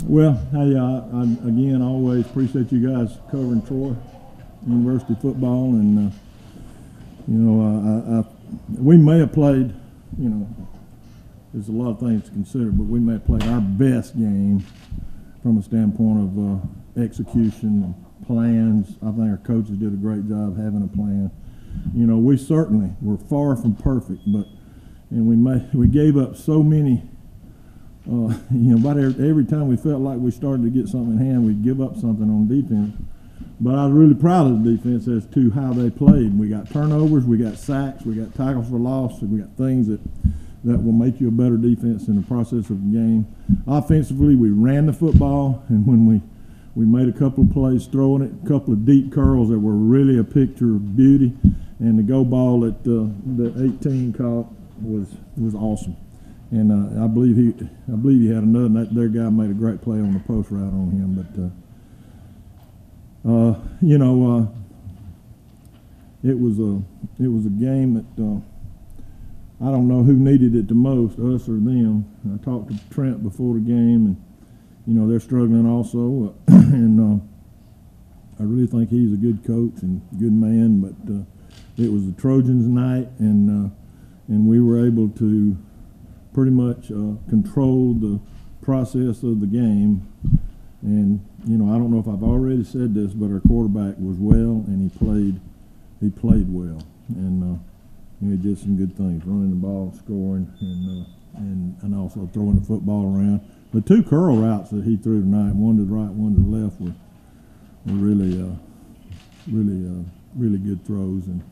Well, hey, again, I always appreciate you guys covering Troy University football, and we may have played, there's a lot of things to consider, but we may have played our best game from a standpoint of execution and plans. I think our coaches did a great job having a plan. We certainly were far from perfect, and we gave up so many. About every time we felt like we started to get something in hand, we'd give up something on defense. But I was really proud of the defense as to how they played. We got turnovers, we got sacks, we got tackles for loss, and we got things that will make you a better defense in the process of the game. Offensively, we ran the football, and when we made a couple of plays throwing it, a couple of deep curls that were really a picture of beauty, and the go ball that the 18 caught was awesome. And I believe he had another. And that their guy made a great play on the post route on him. But it was a game that I don't know who needed it the most, us or them. I talked to Trent before the game, and they're struggling also. And I really think he's a good coach and good man. But it was the Trojans' night, and we were able to pretty much control the process of the game. And I don't know if I've already said this, but our quarterback was well, and he played well, and he did some good things, running the ball, scoring, and also throwing the football around. The two curl routes that he threw tonight, one to the right, one to the left, were really good throws. And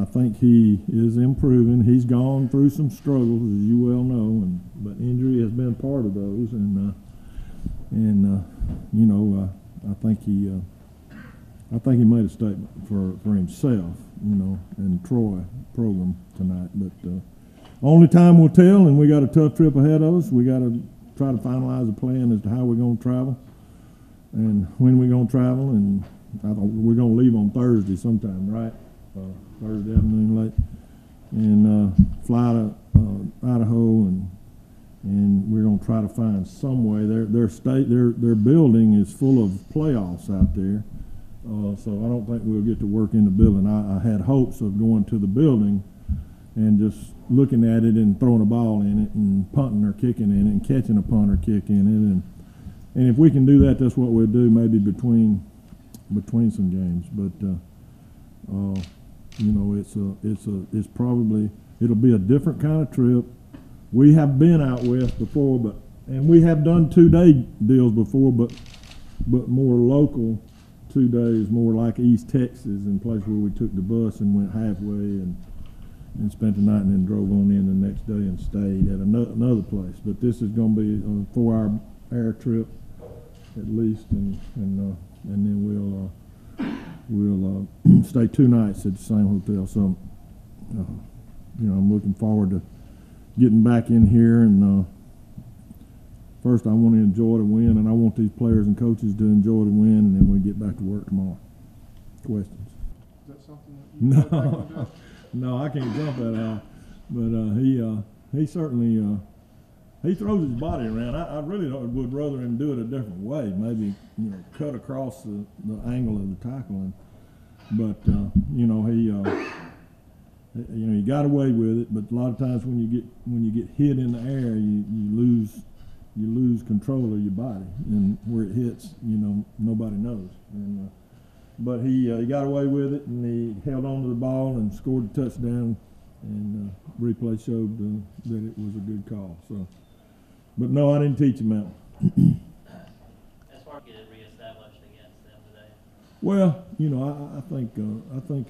I think he is improving. He's gone through some struggles, as you well know, but injury has been part of those. I think he made a statement for himself, and Troy program tonight. But only time will tell, and we got a tough trip ahead of us. We got to try to finalize a plan as to how we're going to travel and when we're going to travel. And we're going to leave on Thursday sometime, right? Thursday afternoon late, and fly to Idaho, and we're going to try to find some way. Their building is full of playoffs out there, so I don't think we'll get to work in the building. I had hopes of going to the building and just looking at it and throwing a ball in it and punting or kicking in it and catching a punt or kick in it, and if we can do that, that's what we'll do maybe between some games, but. It'll be a different kind of trip. We have been out west before, and we have done 2-day deals before, but more local 2 days, more like East Texas, and place where we took the bus and went halfway and spent the night and then drove on in the next day and stayed at another place. But this is going to be a 4-hour air trip at least, and then we'll stay 2 nights at the same hotel. So, I'm looking forward to getting back in here. And first, I want to enjoy the win, and I want these players and coaches to enjoy the win, and then we get back to work tomorrow. Questions? Is that something that you No, I can't jump that high. But he certainly he throws his body around. I really would rather him do it a different way. Maybe cut across the angle of the tackling. But he got away with it. But a lot of times when you get hit in the air, you lose control of your body, and where it hits, nobody knows. But he got away with it, and he held on to the ball and scored a touchdown. And replay showed that it was a good call. So. But no, I didn't teach him that. As far as getting reestablished against them today. Well, I think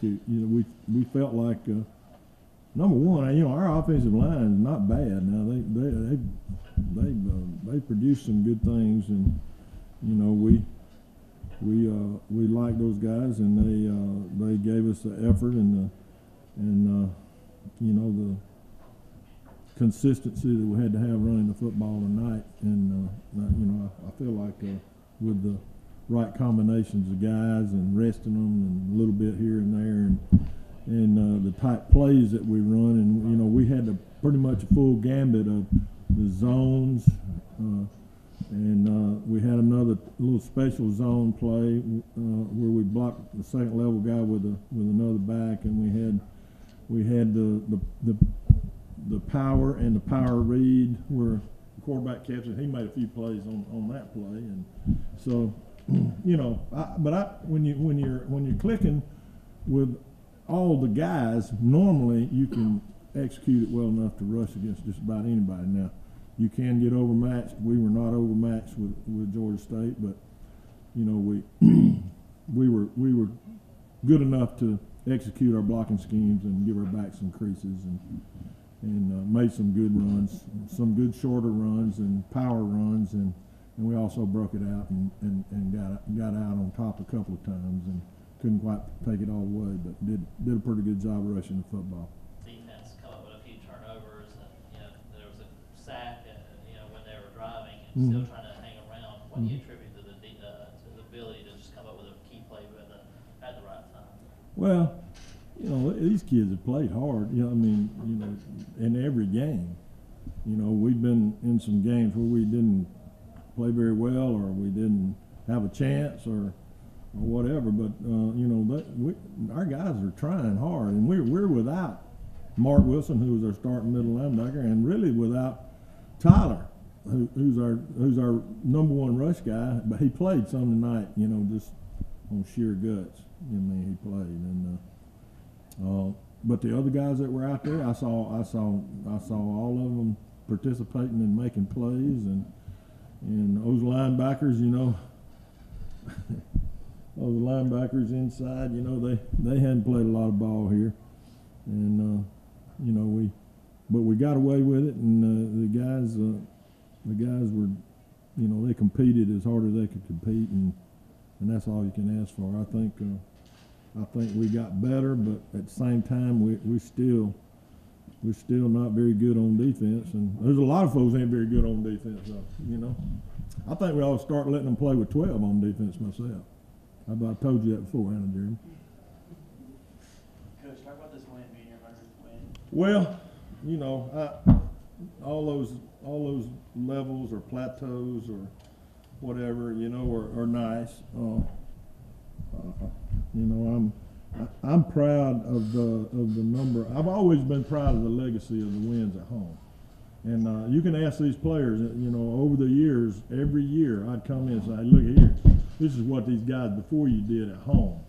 we felt like number one, our offensive line is not bad. Now they produced some good things, and we like those guys, and they gave us the effort and the consistency that we had to have running the football tonight, and I feel like with the right combinations of guys and resting them and a little bit here and there, and the type plays that we run, and we had pretty much a full gambit of the zones, And we had another little special zone play where we blocked the second level guy with another back, and we had the power and the power read where the quarterback catches it. He made a few plays on that play, and so you know. When you're clicking with all the guys, normally you can execute it well enough to rush against just about anybody. Now, you can get overmatched. We were not overmatched with Georgia State, but you know we were good enough to execute our blocking schemes and give our backs some creases and made some good runs, some good shorter runs and power runs, and we also broke it out and got out on top a couple of times and couldn't quite take it all the way, but did a pretty good job rushing the football. Defense come up with a few turnovers, and you know there was a sack, you know, when they were driving and still trying to hang around. What do you attribute to the ability to just come up with a key play at the right time? Well, you know, these kids have played hard. You know, I mean, you know, in every game. You know, we've been in some games where we didn't play very well, or we didn't have a chance, or whatever. But you know, our guys are trying hard, and we're without Mark Wilson, who was our starting middle linebacker, and really without Tyler, who's our number one rush guy. But he played some tonight. You know, just on sheer guts. I mean, he played, and but the other guys that were out there, I saw all of them participating and making plays, and those linebackers, you know, those linebackers inside, you know, they hadn't played a lot of ball here, and you know, we got away with it, and the guys were, you know, they competed as hard as they could compete, and that's all you can ask for. I think we got better, but at the same time, we're still not very good on defense, and there's a lot of folks ain't very good on defense, though, you know. I think we ought to start letting them play with 12 on defense myself. I told you that before, Hannah, Jeremy. Coach, talk about this win being your 100th win. Well, you know, all those levels or plateaus or whatever, you know, are nice. You know, I'm proud of the number. I've always been proud of the legacy of the wins at home. And you can ask these players, you know, over the years, every year I'd come in and say, look here, this is what these guys before you did at home.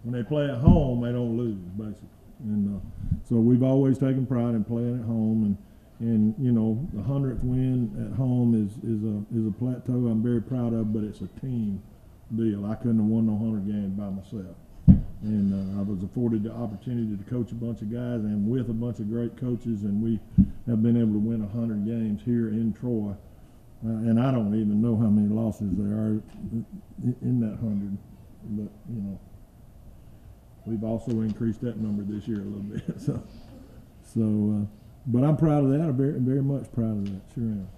When they play at home, they don't lose, basically. And so we've always taken pride in playing at home. And you know, the 100th win at home is a plateau I'm very proud of, but it's a team deal. I couldn't have won no 100 games by myself. And I was afforded the opportunity to coach a bunch of guys and with a bunch of great coaches, and we have been able to win 100 games here in Troy. And I don't even know how many losses there are in that 100. But, you know, we've also increased that number this year a little bit. So but I'm proud of that. I'm very, very much proud of that. Sure am.